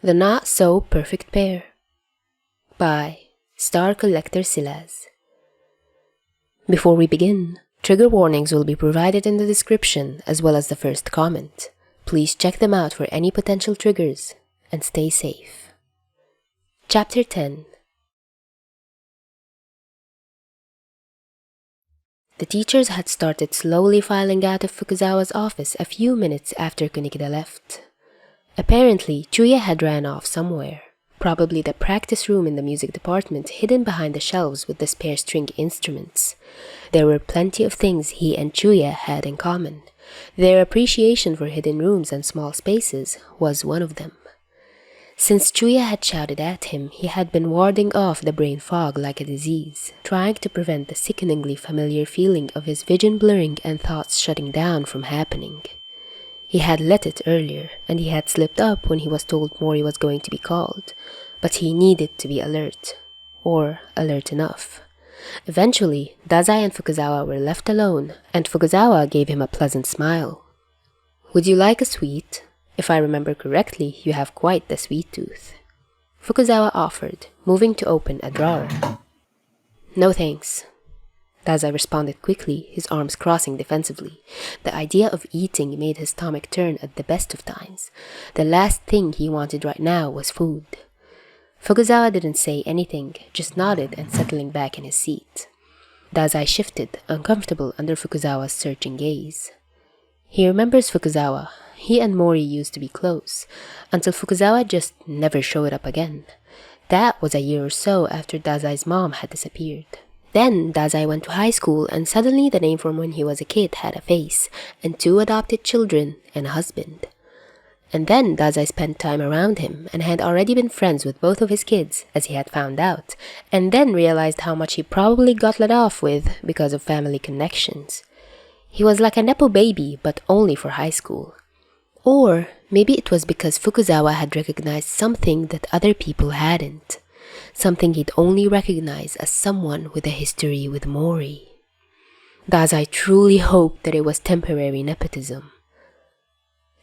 The Not So Perfect Pair by StarcollectorSilas. Before we begin, trigger warnings will be provided in the description as well as the first comment. Please check them out for any potential triggers and stay safe. Chapter 10. The teachers had started slowly filing out of Fukuzawa's office a few minutes after Kunigida left. Apparently, Chuya had ran off somewhere, probably the practice room in the music department hidden behind the shelves with the spare string instruments. There were plenty of things he and Chuya had in common. Their appreciation for hidden rooms and small spaces was one of them. Since Chuya had shouted at him, he had been warding off the brain fog like a disease, trying to prevent the sickeningly familiar feeling of his vision blurring and thoughts shutting down from happening. He had let it earlier, and he had slipped up when he was told Mori was going to be called, but he needed to be alert, or alert enough. Eventually, Dazai and Fukuzawa were left alone, and Fukuzawa gave him a pleasant smile. "Would you like a sweet? If I remember correctly, you have quite the sweet tooth," Fukuzawa offered, moving to open a drawer. "No thanks," Dazai responded quickly, his arms crossing defensively. The idea of eating made his stomach turn at the best of times. The last thing he wanted right now was food. Fukuzawa didn't say anything, just nodded and settling back in his seat. Dazai shifted, uncomfortable under Fukuzawa's searching gaze. He remembers Fukuzawa. He and Mori used to be close, until Fukuzawa just never showed up again. That was a year or so after Dazai's mom had disappeared. Then Dazai went to high school, and suddenly the name from when he was a kid had a face, and 2 adopted children, and a husband. And then Dazai spent time around him, and had already been friends with both of his kids, as he had found out, and then realized how much he probably got let off with because of family connections. He was like a nepo baby, but only for high school. Or maybe it was because Fukuzawa had recognized something that other people hadn't. Something he'd only recognize as someone with a history with Mori. Dazai truly hoped that it was temporary nepotism.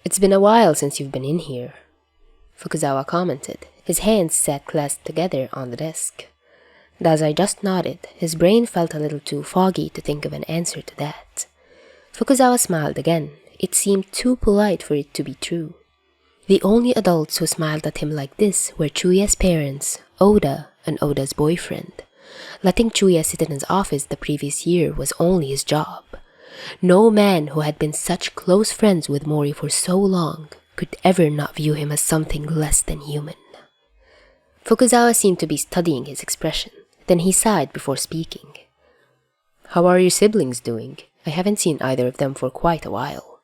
"It's been a while since you've been in here," Fukuzawa commented. His hands sat clasped together on the desk. Dazai just nodded. His brain felt a little too foggy to think of an answer to that. Fukuzawa smiled again. It seemed too polite for it to be true. The only adults who smiled at him like this were Chuya's parents, Oda, and Oda's boyfriend. Letting Chuya sit in his office the previous year was only his job. No man who had been such close friends with Mori for so long could ever not view him as something less than human. Fukuzawa seemed to be studying his expression. Then he sighed before speaking. "How are your siblings doing? I haven't seen either of them for quite a while,"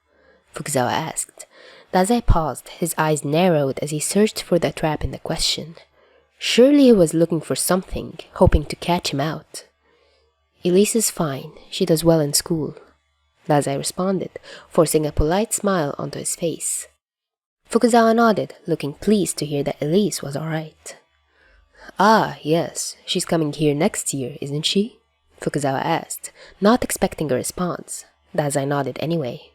Fukuzawa asked. Dazai paused, his eyes narrowed as he searched for the trap in the question. Surely he was looking for something, hoping to catch him out. "Elise is fine. She does well in school," Dazai responded, forcing a polite smile onto his face. Fukuzawa nodded, looking pleased to hear that Elise was alright. "Ah, yes, she's coming here next year, isn't she?" Fukuzawa asked, not expecting a response. Dazai nodded anyway.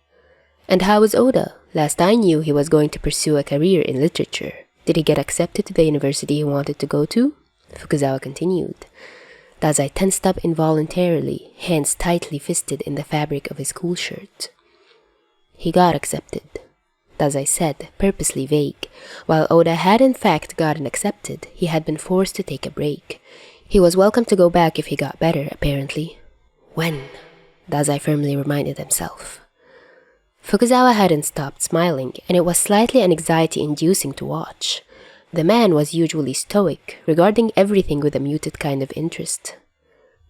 "And how is Oda? Last I knew, he was going to pursue a career in literature. Did he get accepted to the university he wanted to go to?" Fukuzawa continued. Dazai tensed up involuntarily, hands tightly fisted in the fabric of his school shirt. "He got accepted," Dazai said, purposely vague. While Oda had in fact gotten accepted, he had been forced to take a break. He was welcome to go back if he got better, apparently. When? Dazai firmly reminded himself. Fukuzawa hadn't stopped smiling, and it was slightly anxiety-inducing to watch. The man was usually stoic, regarding everything with a muted kind of interest.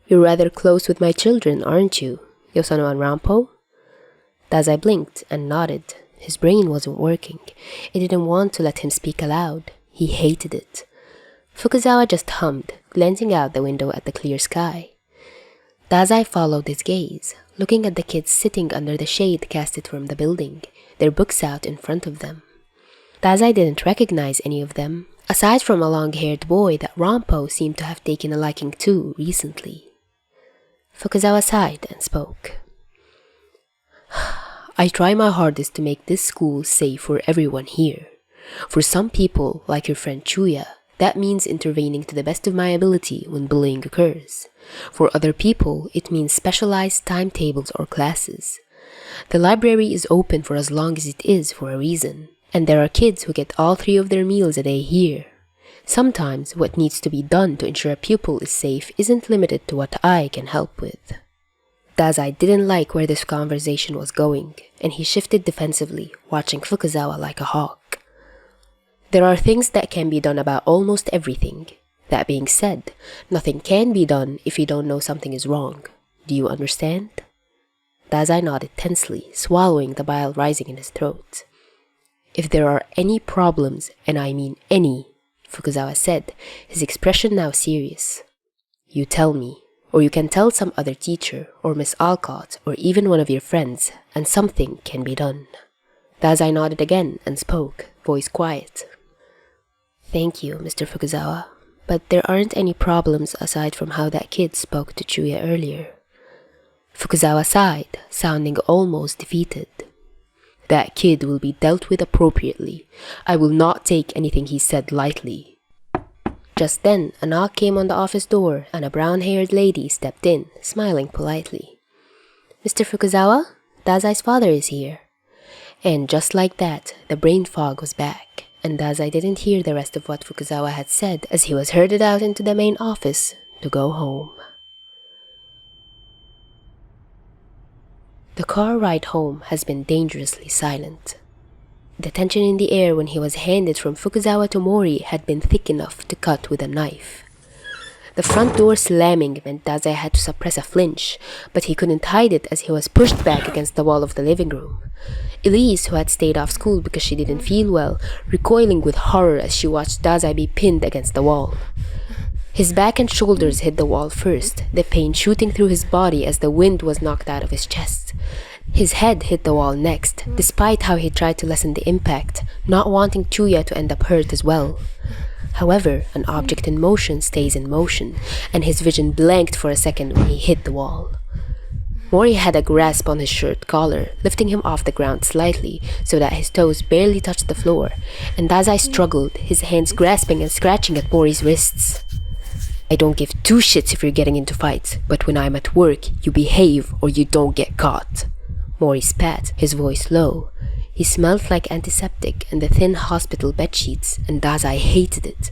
"You're rather close with my children, aren't you? Yosano and Rampo?" Dazai blinked and nodded. His brain wasn't working. It didn't want to let him speak aloud. He hated it. Fukuzawa just hummed, glancing out the window at the clear sky. Dazai followed his gaze, looking at the kids sitting under the shade casted from the building, their books out in front of them. Dazai didn't recognize any of them, aside from a long-haired boy that Rampo seemed to have taken a liking to recently. Fukuzawa sighed and spoke. "I try my hardest to make this school safe for everyone here. For some people, like your friend Chuya, that means intervening to the best of my ability when bullying occurs. For other people, it means specialized timetables or classes. The library is open for as long as it is for a reason, and there are kids who get all 3 of their meals a day here. Sometimes what needs to be done to ensure a pupil is safe isn't limited to what I can help with. Dazai didn't like where this conversation was going, and he shifted defensively, watching Fukuzawa like a hawk. There are things that can be done about almost everything. That being said, nothing can be done if you don't know something is wrong. Do you understand? Dazai nodded tensely, swallowing the bile rising in his throat. If there are any problems, and I mean any, Fukuzawa said, his expression now serious. You tell me, or you can tell some other teacher, or Miss Alcott, or even one of your friends, and something can be done. Dazai nodded again and spoke, voice quiet. Thank you, Mr. Fukuzawa, but there aren't any problems aside from how that kid spoke to Chuya earlier. Fukuzawa sighed, sounding almost defeated. That kid will be dealt with appropriately. I will not take anything he said lightly. Just then, a knock came on the office door, and a brown-haired lady stepped in, smiling politely. Mr. Fukuzawa, Dazai's father is here. And just like that, the brain fog was back, and Dazai didn't hear the rest of what Fukuzawa had said as he was herded out into the main office to go home. The car ride home has been dangerously silent. The tension in the air when he was handed from Fukuzawa to Mori had been thick enough to cut with a knife. The front door slamming meant Dazai had to suppress a flinch, but he couldn't hide it as he was pushed back against the wall of the living room. Elise, who had stayed off school because she didn't feel well, recoiling with horror as she watched Dazai be pinned against the wall. His back and shoulders hit the wall first, the pain shooting through his body as the wind was knocked out of his chest. His head hit the wall next, despite how he tried to lessen the impact, not wanting Chuya to end up hurt as well. However, an object in motion stays in motion, and his vision blanked for a second when he hit the wall. Mori had a grasp on his shirt collar, lifting him off the ground slightly so that his toes barely touched the floor, and Dazai struggled, his hands grasping and scratching at Mori's wrists. I don't give 2 shits if you're getting into fights, but when I'm at work, you behave or you don't get caught. Mori spat, his voice low. He smelled like antiseptic and the thin hospital bedsheets, and Dazai hated it.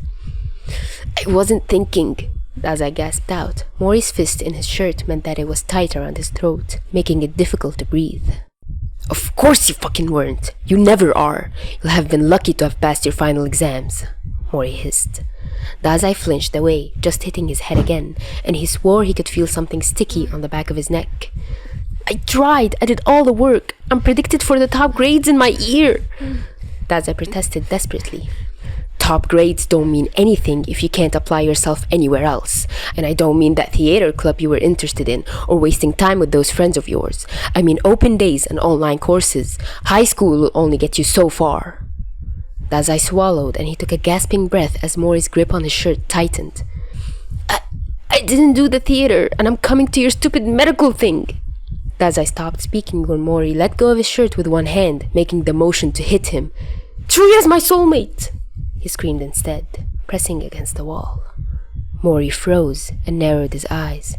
I wasn't thinking, Dazai gasped out. Mori's fist in his shirt meant that it was tight around his throat, making it difficult to breathe. Of course you fucking weren't. You never are. You'll have been lucky to have passed your final exams, Mori hissed. Dazai flinched away, just hitting his head again, and he swore he could feel something sticky on the back of his neck. I tried. I did all the work. I'm predicted for the top grades in my ear. Dazai protested desperately. Top grades don't mean anything if you can't apply yourself anywhere else. And I don't mean that theater club you were interested in or wasting time with those friends of yours. I mean open days and online courses. High school will only get you so far. Dazai swallowed and he took a gasping breath as Mori's grip on his shirt tightened. I didn't do the theater and I'm coming to your stupid medical thing. Dazai stopped speaking when Mori let go of his shirt with one hand, making the motion to hit him. Chuya's my soulmate! He screamed instead, pressing against the wall. Mori froze and narrowed his eyes.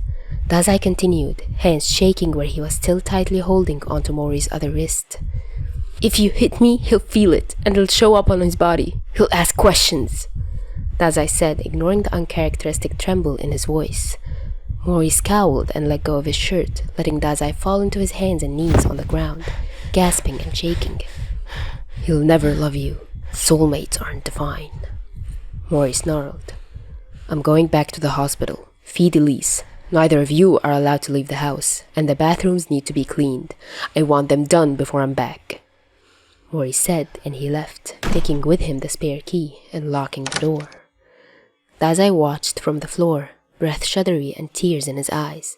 Dazai continued, hands shaking where he was still tightly holding onto Mori's other wrist. If you hit me, he'll feel it, and it'll show up on his body. He'll ask questions, Dazai said, ignoring the uncharacteristic tremble in his voice. Mori scowled and let go of his shirt, letting Dazai fall into his hands and knees on the ground, gasping and shaking. He'll never love you. Soulmates aren't defined. Mori snarled. I'm going back to the hospital. Feed Elise. Neither of you are allowed to leave the house, and the bathrooms need to be cleaned. I want them done before I'm back. Mori said, and he left, taking with him the spare key and locking the door. Dazai watched from the floor, breath shuddery and tears in his eyes.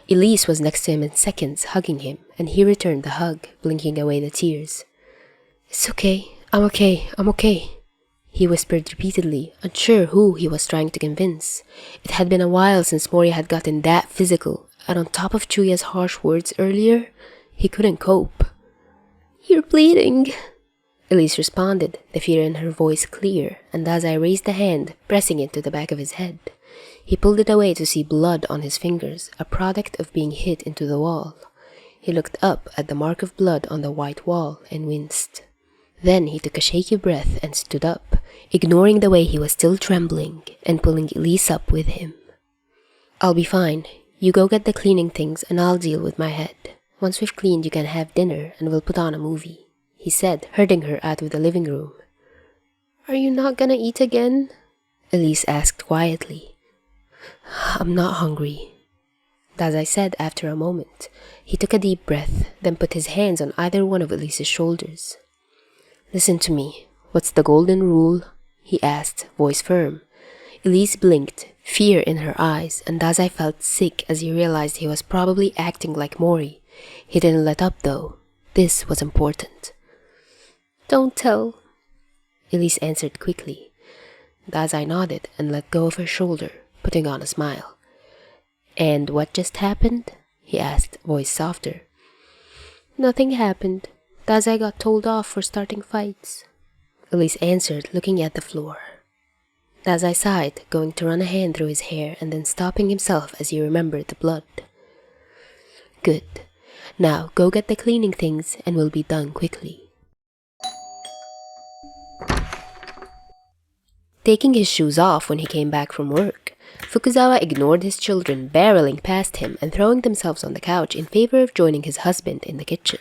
Elise was next to him in seconds, hugging him, and he returned the hug, blinking away the tears. It's okay, I'm okay, he whispered repeatedly, unsure who he was trying to convince. It had been a while since Mori had gotten that physical, and on top of Chuya's harsh words earlier, he couldn't cope. You're bleeding, Elise responded, the fear in her voice clear, and Dazai raised a hand, pressing it to the back of his head. He pulled it away to see blood on his fingers, a product of being hit into the wall. He looked up at the mark of blood on the white wall and winced. Then he took a shaky breath and stood up, ignoring the way he was still trembling, and pulling Elise up with him. "I'll be fine. You go get the cleaning things and I'll deal with my head. Once we've cleaned, you can have dinner and we'll put on a movie," he said, herding her out of the living room. "Are you not gonna eat again?" Elise asked quietly. "I'm not hungry," Dazai said after a moment. He took a deep breath, then put his hands on either one of Elise's shoulders. "Listen to me. What's the golden rule?" he asked, voice firm. Elise blinked, fear in her eyes, and Dazai felt sick as he realized he was probably acting like Mori. He didn't let up though. This was important. "Don't tell," Elise answered quickly. Dazai nodded and let go of her shoulder, putting on a smile. "And what just happened?" he asked, voice softer. "Nothing happened. Dazai got told off for starting fights," Elise answered, looking at the floor. Dazai sighed, going to run a hand through his hair and then stopping himself as he remembered the blood. "Good. Now go get the cleaning things and we'll be done quickly." Taking his shoes off when he came back from work, Fukuzawa ignored his children barreling past him and throwing themselves on the couch in favor of joining his husband in the kitchen.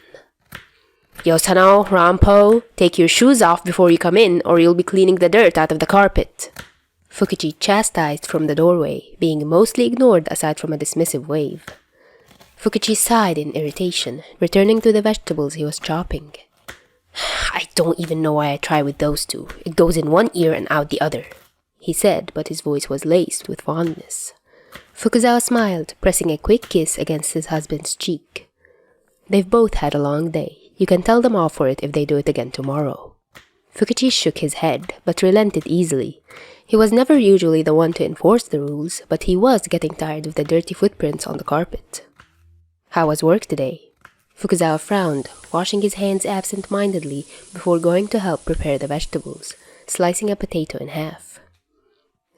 "Yosano, Rampo, take your shoes off before you come in or you'll be cleaning the dirt out of the carpet," Fukichi chastised from the doorway, being mostly ignored aside from a dismissive wave. Fukichi sighed in irritation, returning to the vegetables he was chopping. "I don't even know why I try with those two. It goes in one ear and out the other," he said, but his voice was laced with fondness. Fukuzawa smiled, pressing a quick kiss against his husband's cheek. "They've both had a long day. You can tell them off for it if they do it again tomorrow." Fukichi shook his head, but relented easily. He was never usually the one to enforce the rules, but he was getting tired of the dirty footprints on the carpet. "How was work today?" Fukuzawa frowned, washing his hands absent-mindedly before going to help prepare the vegetables, slicing a potato in half.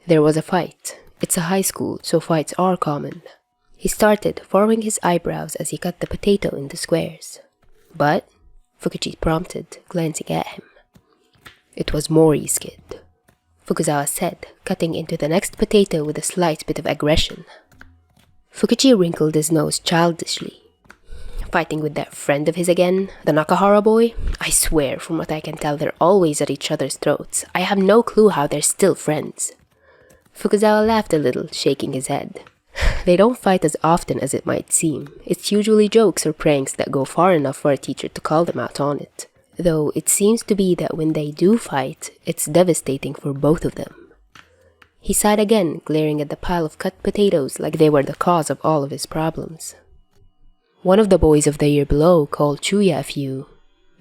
"There was a fight. It's a high school, so fights are common." He started, furrowing his eyebrows as he cut the potato into squares. "But?" Fukichi prompted, glancing at him. "It was Mori's kid," Fukuzawa said, cutting into the next potato with a slight bit of aggression. Fukichi wrinkled his nose childishly. "Fighting with that friend of his again, the Nakahara boy? I swear, from what I can tell, they're always at each other's throats. I have no clue how they're still friends." Fukuzawa laughed a little, shaking his head. "They don't fight as often as it might seem. It's usually jokes or pranks that go far enough for a teacher to call them out on it. Though it seems to be that when they do fight, it's devastating for both of them." He sighed again, glaring at the pile of cut potatoes like they were the cause of all of his problems. "One of the boys of the year below called Chuya a few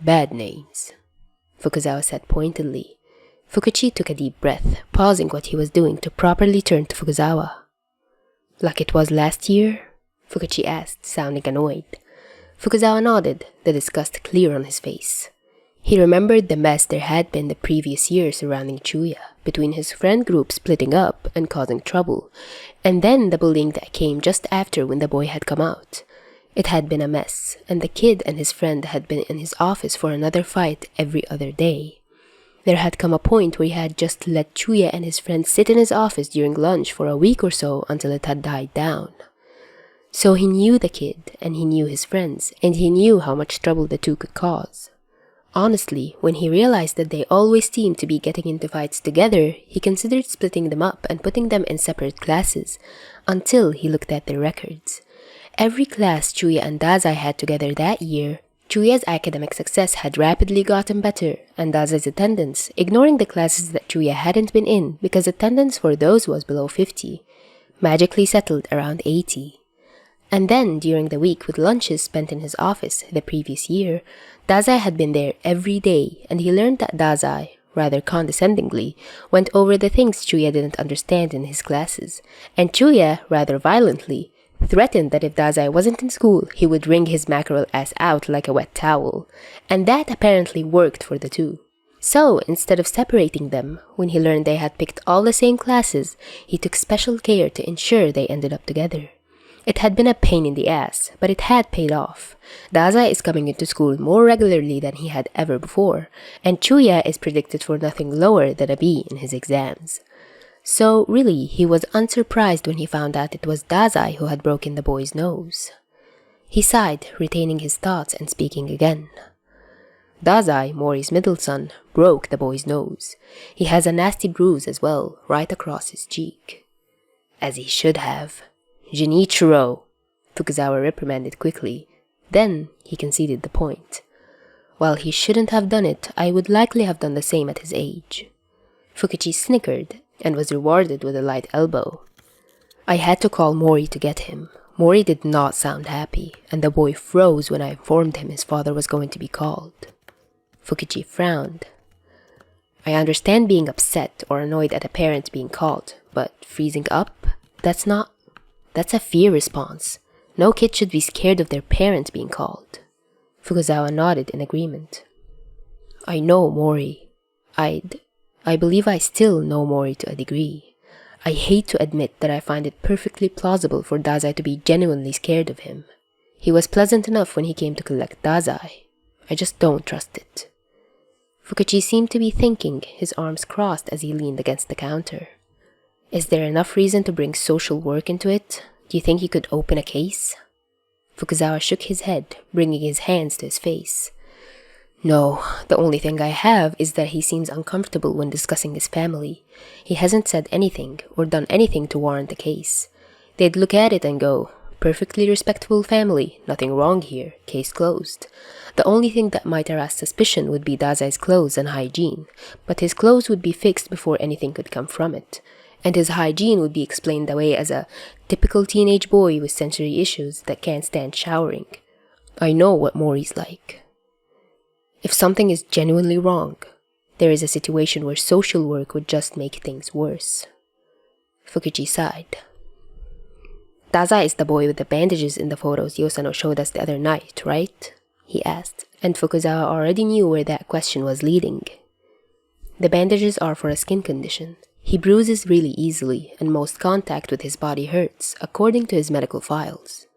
bad names," Fukuzawa said pointedly. Fukichi took a deep breath, pausing what he was doing to properly turn to Fukuzawa. "Like it was last year?" Fukichi asked, sounding annoyed. Fukuzawa nodded, the disgust clear on his face. He remembered the mess there had been the previous year surrounding Chuya, between his friend group splitting up and causing trouble, and then the bullying that came just after when the boy had come out. It had been a mess, and the kid and his friend had been in his office for another fight every other day. There had come a point where he had just let Chuya and his friend sit in his office during lunch for a week or so until it had died down. So he knew the kid, and he knew his friends, and he knew how much trouble the two could cause. Honestly, when he realized that they always seemed to be getting into fights together, he considered splitting them up and putting them in separate classes, until he looked at their records. Every class Chuya and Dazai had together that year, Chuya's academic success had rapidly gotten better, and Dazai's attendance, ignoring the classes that Chuya hadn't been in because attendance for those was below 50, magically settled around 80. And then, during the week with lunches spent in his office the previous year, Dazai had been there every day, and he learned that Dazai, rather condescendingly, went over the things Chuya didn't understand in his classes, and Chuya, rather violently, threatened that if Dazai wasn't in school, he would wring his mackerel ass out like a wet towel, and that apparently worked for the two. So, instead of separating them, when he learned they had picked all the same classes, he took special care to ensure they ended up together. It had been a pain in the ass, but it had paid off. Dazai is coming into school more regularly than he had ever before, and Chuya is predicted for nothing lower than a B in his exams. So, really, he was unsurprised when he found out it was Dazai who had broken the boy's nose. He sighed, retaining his thoughts and speaking again. Dazai, Mori's middle son, broke the boy's nose. He has a nasty bruise as well, right across his cheek. As he should have. Genichiro, Fukuzawa reprimanded quickly. Then he conceded the point. While he shouldn't have done it, I would likely have done the same at his age. Fukichi snickered and was rewarded with a light elbow. I had to call Mori to get him. Mori did not sound happy, and the boy froze when I informed him his father was going to be called. Fukichi frowned. I understand being upset or annoyed at a parent being called, but freezing up? That's a fear response. No kid should be scared of their parent being called. Fukuzawa nodded in agreement. I know Mori. I believe I still know Mori to a degree. I hate to admit that I find it perfectly plausible for Dazai to be genuinely scared of him. He was pleasant enough when he came to collect Dazai. I just don't trust it. Fukichi seemed to be thinking, his arms crossed as he leaned against the counter. Is there enough reason to bring social work into it? Do you think he could open a case? Fukuzawa shook his head, bringing his hands to his face. No, the only thing I have is that he seems uncomfortable when discussing his family. He hasn't said anything or done anything to warrant a case. They'd look at it and go, perfectly respectable family, nothing wrong here, case closed. The only thing that might arouse suspicion would be Dazai's clothes and hygiene, but his clothes would be fixed before anything could come from it, and his hygiene would be explained away as a typical teenage boy with sensory issues that can't stand showering. I know what Mori's like. If something is genuinely wrong, there is a situation where social work would just make things worse. Fukichi sighed. Dazai is the boy with the bandages in the photos Yosano showed us the other night, right? He asked, and Fukuzawa already knew where that question was leading. The bandages are for a skin condition. He bruises really easily, and most contact with his body hurts, according to his medical files.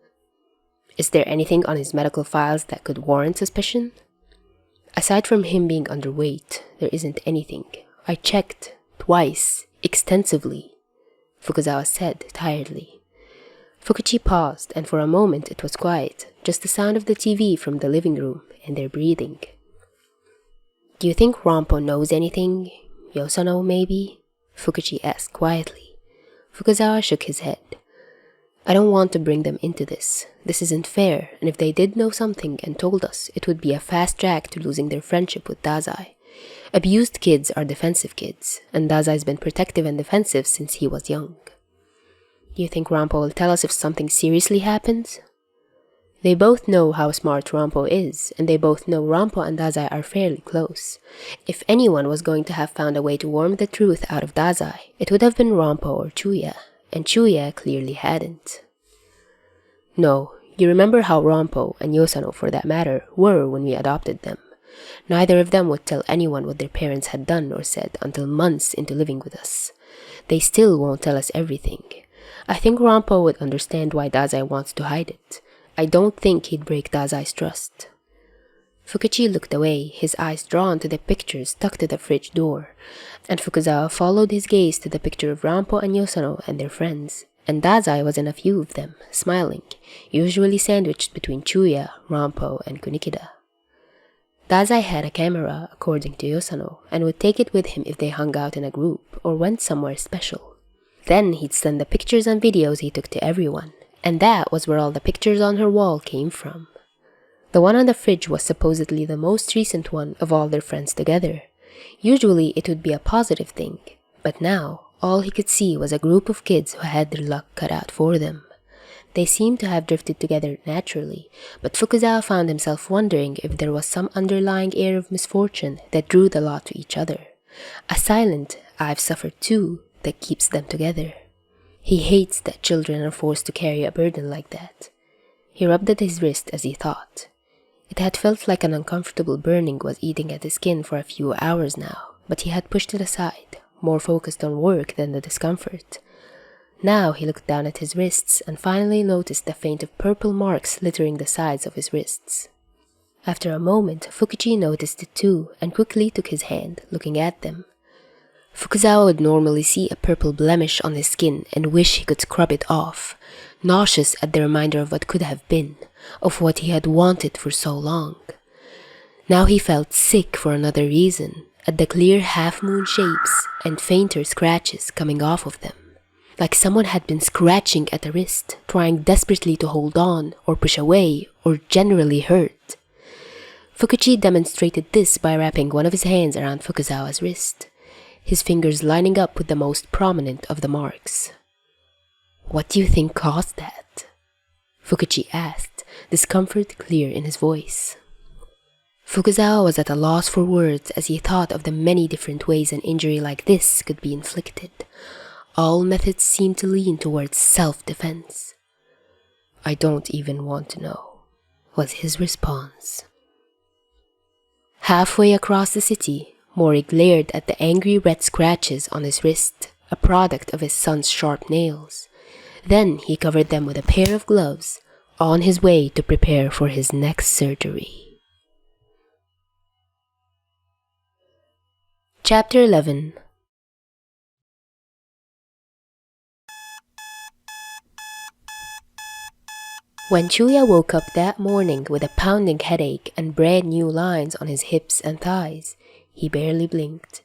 Is there anything on his medical files that could warrant suspicion? Aside from him being underweight, there isn't anything. I checked, twice, extensively, Fukuzawa said tiredly. Fukichi paused, and for a moment it was quiet, just the sound of the TV from the living room and their breathing. Do you think Rampo knows anything? Yosano, maybe? Fukichi asked quietly. Fukuzawa shook his head. I don't want to bring them into this. This isn't fair, and if they did know something and told us, it would be a fast track to losing their friendship with Dazai. Abused kids are defensive kids, and Dazai's been protective and defensive since he was young. Do you think Rampo will tell us if something seriously happens? They both know how smart Rampo is, and they both know Rampo and Dazai are fairly close. If anyone was going to have found a way to worm the truth out of Dazai, it would have been Rampo or Chuya, and Chuya clearly hadn't. No, you remember how Rampo, and Yosano for that matter, were when we adopted them. Neither of them would tell anyone what their parents had done or said until months into living with us. They still won't tell us everything. I think Rampo would understand why Dazai wants to hide it. I don't think he'd break Dazai's trust. Fukichi looked away, his eyes drawn to the pictures stuck to the fridge door, and Fukuzawa followed his gaze to the picture of Rampo and Yosano and their friends, and Dazai was in a few of them, smiling, usually sandwiched between Chuya, Rampo, and Kunikida. Dazai had a camera, according to Yosano, and would take it with him if they hung out in a group or went somewhere special. Then he'd send the pictures and videos he took to everyone, and that was where all the pictures on her wall came from. The one on the fridge was supposedly the most recent one of all their friends together. Usually it would be a positive thing, but now all he could see was a group of kids who had their luck cut out for them. They seemed to have drifted together naturally, but Fukuzawa found himself wondering if there was some underlying air of misfortune that drew the lot to each other. A silent, I've suffered too, that keeps them together. He hates that children are forced to carry a burden like that. He rubbed at his wrist as he thought. It had felt like an uncomfortable burning was eating at his skin for a few hours now, but he had pushed it aside, more focused on work than the discomfort. Now he looked down at his wrists and finally noticed the faint of purple marks littering the sides of his wrists. After a moment, Fukichi noticed it too and quickly took his hand, looking at them. Fukuzawa would normally see a purple blemish on his skin and wish he could scrub it off, nauseous at the reminder of what could have been, of what he had wanted for so long. Now he felt sick for another reason, at the clear half-moon shapes and fainter scratches coming off of them, like someone had been scratching at a wrist, trying desperately to hold on, or push away, or generally hurt. Fukichi demonstrated this by wrapping one of his hands around Fukuzawa's wrist, his fingers lining up with the most prominent of the marks. "What do you think caused that?" Fukichi asked, discomfort clear in his voice. Fukuzawa was at a loss for words as he thought of the many different ways an injury like this could be inflicted. All methods seemed to lean towards self-defense. "I don't even want to know," was his response. Halfway across the city, Mori glared at the angry red scratches on his wrist, a product of his son's sharp nails. Then he covered them with a pair of gloves, on his way to prepare for his next surgery. Chapter 11. When Chuya woke up that morning with a pounding headache and brand new lines on his hips and thighs, he barely blinked.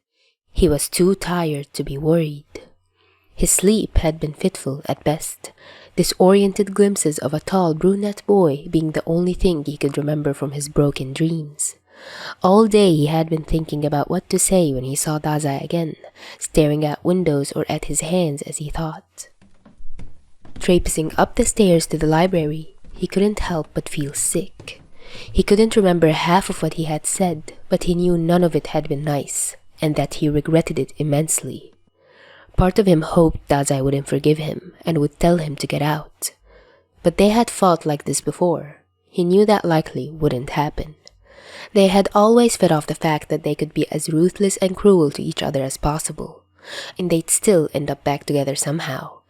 He was too tired to be worried. His sleep had been fitful at best, disoriented glimpses of a tall brunette boy being the only thing he could remember from his broken dreams. All day he had been thinking about what to say when he saw Dazai again, staring at windows or at his hands as he thought. Traipsing up the stairs to the library, he couldn't help but feel sick. He couldn't remember half of what he had said, but he knew none of it had been nice, and that he regretted it immensely. Part of him hoped Dazai wouldn't forgive him and would tell him to get out. But they had fought like this before. He knew that likely wouldn't happen. They had always fed off the fact that they could be as ruthless and cruel to each other as possible, and they'd still end up back together somehow.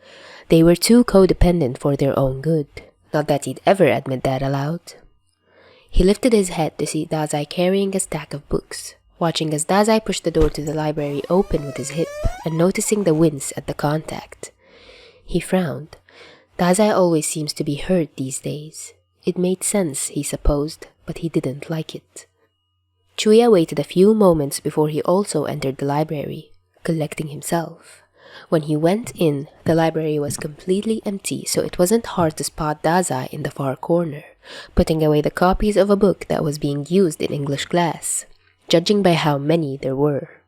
They were too codependent for their own good, not that he'd ever admit that aloud. He lifted his head to see Dazai carrying a stack of books, watching as Dazai pushed the door to the library open with his hip and noticing the wince at the contact. He frowned. Dazai always seems to be hurt these days. It made sense, he supposed, but he didn't like it. Chuya waited a few moments before he also entered the library, collecting himself. When he went in, the library was completely empty, so it wasn't hard to spot Dazai in the far corner, putting away the copies of a book that was being used in English class, judging by how many there were.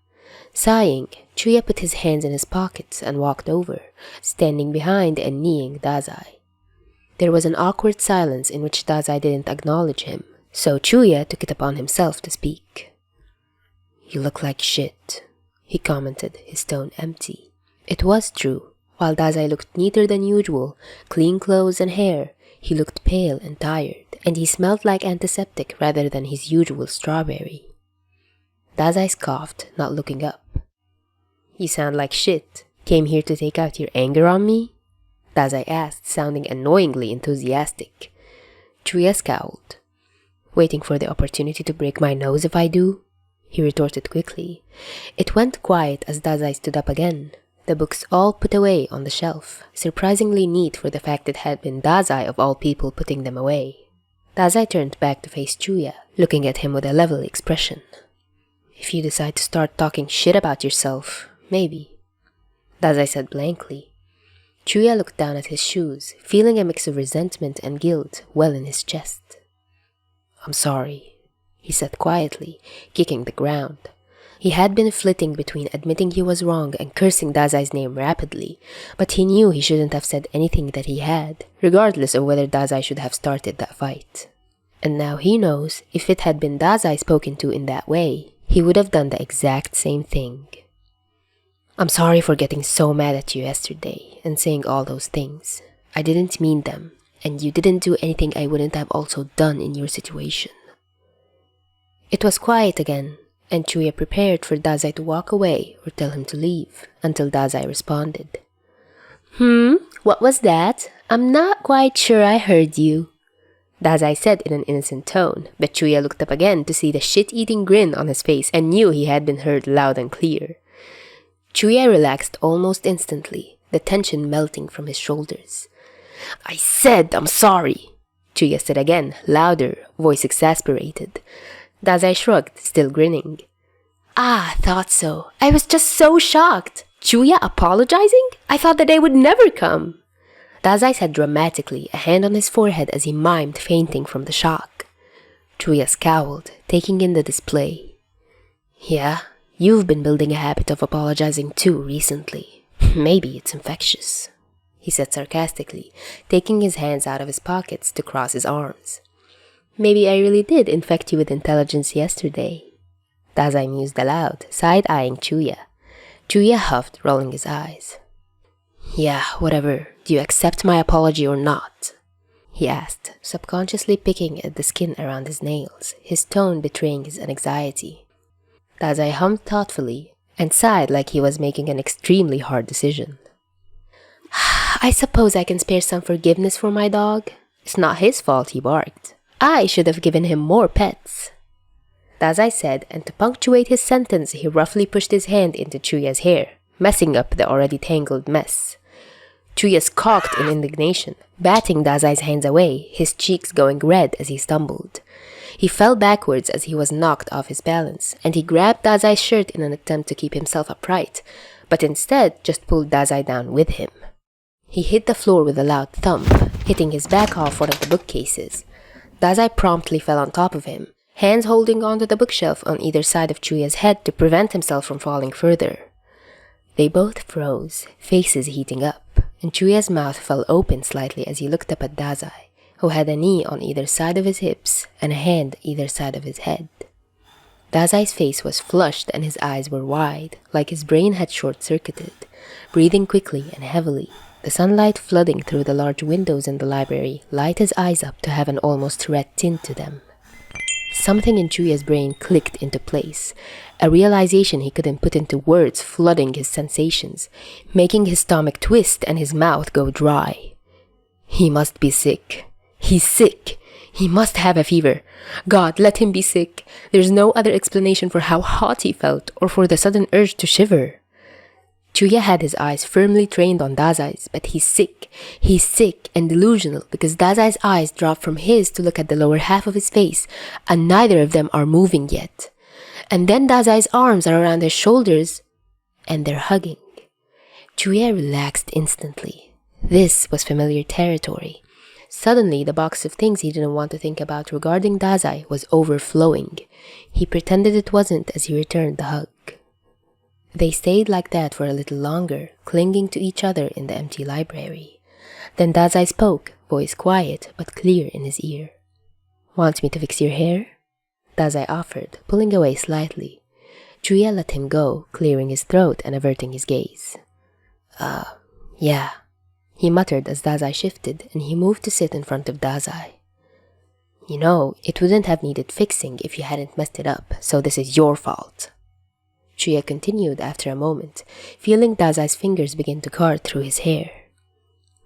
Sighing, Chuya put his hands in his pockets and walked over, standing behind and kneeing Dazai. There was an awkward silence in which Dazai didn't acknowledge him, so Chuya took it upon himself to speak. "You look like shit," he commented, his tone empty. It was true. While Dazai looked neater than usual, clean clothes and hair, he looked pale and tired, and he smelled like antiseptic rather than his usual strawberry. Dazai scoffed, not looking up. "You sound like shit. Came here to take out your anger on me?" Dazai asked, sounding annoyingly enthusiastic. Chuya scowled. "Waiting for the opportunity to break my nose if I do?" he retorted quickly. It went quiet as Dazai stood up again, the books all put away on the shelf, surprisingly neat for the fact it had been Dazai of all people putting them away. Dazai turned back to face Chuya, looking at him with a level expression. "If you decide to start talking shit about yourself, maybe," Dazai said blankly. Chuya looked down at his shoes, feeling a mix of resentment and guilt well in his chest. "I'm sorry," he said quietly, kicking the ground. He had been flitting between admitting he was wrong and cursing Dazai's name rapidly, but he knew he shouldn't have said anything that he had, regardless of whether Dazai should have started that fight. And now he knows, if it had been Dazai spoken to in that way, he would have done the exact same thing. I'm sorry for getting so mad at you yesterday and saying all those things. I didn't mean them, and you didn't do anything I wouldn't have also done in your situation. It was quiet again, and Chuya prepared for Dazai to walk away or tell him to leave, until Dazai responded. What was that? I'm not quite sure I heard you. Dazai said in an innocent tone, but Chuya looked up again to see the shit-eating grin on his face and knew he had been heard loud and clear. Chuya relaxed almost instantly, the tension melting from his shoulders. I said I'm sorry, Chuya said again, louder, voice exasperated. Dazai shrugged, still grinning. Thought so. I was just so shocked. Chuya apologizing? I thought the day would never come. Dazai said dramatically, a hand on his forehead as he mimed fainting from the shock. Chuya scowled, taking in the display. Yeah, you've been building a habit of apologizing too recently. Maybe it's infectious, he said sarcastically, taking his hands out of his pockets to cross his arms. Maybe I really did infect you with intelligence yesterday. Dazai mused aloud, side-eyeing Chuya. Chuya huffed, rolling his eyes. Yeah, whatever. Do you accept my apology or not? He asked, subconsciously picking at the skin around his nails, his tone betraying his anxiety. Dazai hummed thoughtfully and sighed like he was making an extremely hard decision. I suppose I can spare some forgiveness for my dog. It's not his fault he barked. I should have given him more pets. Dazai said, and to punctuate his sentence, he roughly pushed his hand into Chuya's hair, messing up the already tangled mess. Chuya squawked in indignation, batting Dazai's hands away, his cheeks going red as he stumbled. He fell backwards as he was knocked off his balance, and he grabbed Dazai's shirt in an attempt to keep himself upright, but instead just pulled Dazai down with him. He hit the floor with a loud thump, hitting his back off one of the bookcases. Dazai promptly fell on top of him, hands holding onto the bookshelf on either side of Chuya's head to prevent himself from falling further. They both froze, faces heating up, and Chuya's mouth fell open slightly as he looked up at Dazai, who had a knee on either side of his hips and a hand either side of his head. Dazai's face was flushed and his eyes were wide, like his brain had short-circuited, breathing quickly and heavily. The sunlight flooding through the large windows in the library lighted his eyes up to have an almost red tint to them. Something in Chuya's brain clicked into place, a realization he couldn't put into words flooding his sensations, making his stomach twist and his mouth go dry. He must be sick. He's sick. He must have a fever. God, let him be sick. There's no other explanation for how hot he felt or for the sudden urge to shiver. Chuya had his eyes firmly trained on Dazai's, but he's sick. He's sick and delusional because Dazai's eyes drop from his to look at the lower half of his face, and neither of them are moving yet. And then Dazai's arms are around his shoulders, and they're hugging. Chuya relaxed instantly. This was familiar territory. Suddenly, the box of things he didn't want to think about regarding Dazai was overflowing. He pretended it wasn't as he returned the hug. They stayed like that for a little longer, clinging to each other in the empty library. Then Dazai spoke, voice quiet but clear in his ear. Want me to fix your hair? Dazai offered, pulling away slightly. Chuya let him go, clearing his throat and averting his gaze. Yeah, he muttered as Dazai shifted, and he moved to sit in front of Dazai. You know, it wouldn't have needed fixing if you hadn't messed it up, so this is your fault. Chuya continued after a moment, feeling Dazai's fingers begin to cart through his hair.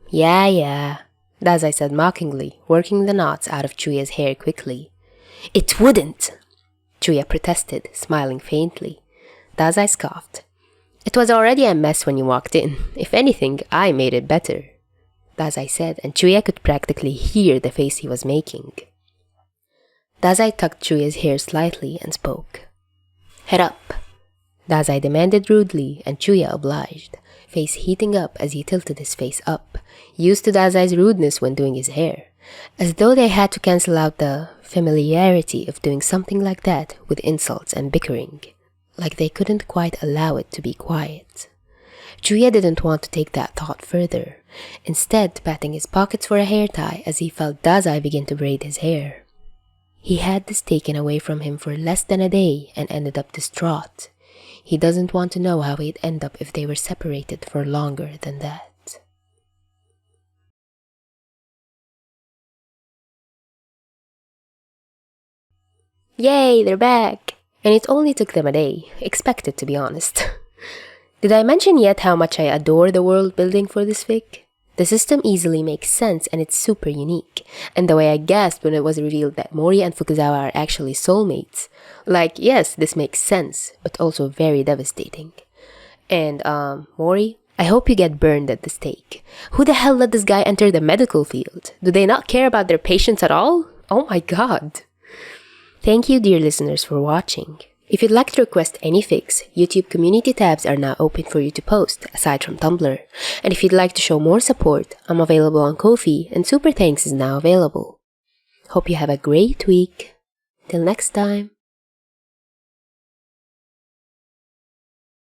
Yeah, Dazai said mockingly, working the knots out of Chuya's hair quickly. It wouldn't, Chuya protested, smiling faintly. Dazai scoffed. It was already a mess when you walked in. If anything, I made it better, Dazai said, and Chuya could practically hear the face he was making. Dazai tucked Chuya's hair slightly and spoke. Head up, Dazai demanded rudely, and Chuya obliged, face heating up as he tilted his face up, used to Dazai's rudeness when doing his hair, as though they had to cancel out the familiarity of doing something like that with insults and bickering, like they couldn't quite allow it to be quiet. Chuya didn't want to take that thought further, instead patting his pockets for a hair tie as he felt Dazai begin to braid his hair. He had this taken away from him for less than a day and ended up distraught. He doesn't want to know how he'd end up if they were separated for longer than that. Yay, they're back! And it only took them a day. Expected, to be honest. Did I mention yet how much I adore the world building for this fic? The system easily makes sense and it's super unique. And the way I gasped when it was revealed that Mori and Fukuzawa are actually soulmates. Like, yes, this makes sense, but also very devastating. And, Mori, I hope you get burned at the stake. Who the hell let this guy enter the medical field? Do they not care about their patients at all? Oh my god. Thank you, dear listeners, for watching. If you'd like to request any fics, YouTube community tabs are now open for you to post, aside from Tumblr. And if you'd like to show more support, I'm available on Ko-fi, and Super Thanks is now available. Hope you have a great week. Till next time.